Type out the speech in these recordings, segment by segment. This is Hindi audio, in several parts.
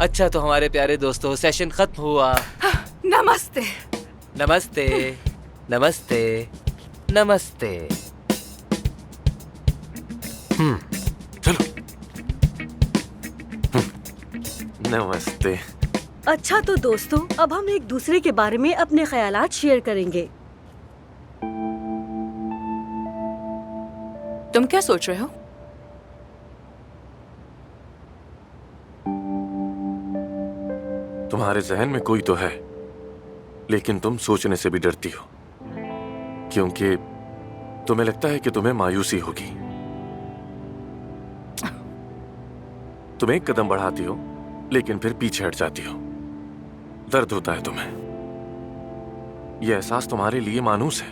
अच्छा तो हमारे प्यारे दोस्तों, सेशन खत्म हुआ। नमस्ते। नमस्ते, नमस्ते, नमस्ते। चलो। नमस्ते। अच्छा तो दोस्तों, अब हम एक दूसरे के बारे में अपने ख्यालात शेयर करेंगे। तुम क्या सोच रहे हो? तुम्हारे जहन में कोई तो है, लेकिन तुम सोचने से भी डरती हो, क्योंकि तुम्हें लगता है कि तुम्हें मायूसी होगी। तुम एक कदम बढ़ाती हो, लेकिन फिर पीछे हट जाती हो। दर्द होता है तुम्हें। यह एहसास तुम्हारे लिए मानूस है,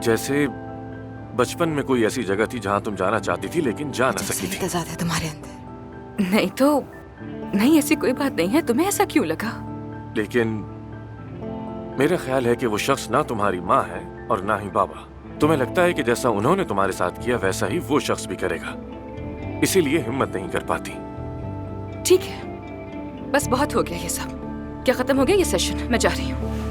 जैसे बचपन में कोई ऐसी जगह थी जहां तुम जाना चाहती थी लेकिन जा ना सकी थी। तजाद है तुम्हारे अंदर। नहीं तो नहीं, ऐसी कोई बात नहीं है। तुम्हें ऐसा क्यों लगा? लेकिन मेरा ख्याल है कि वो शख्स ना तुम्हारी माँ है और ना ही बाबा। तुम्हें लगता है कि जैसा उन्होंने तुम्हारे साथ किया वैसा ही वो शख्स भी करेगा, इसीलिए हिम्मत नहीं कर पाती। ठीक है, बस बहुत हो गया ये सब। क्या खत्म हो गया ये सेशन? मैं जा रही हूँ।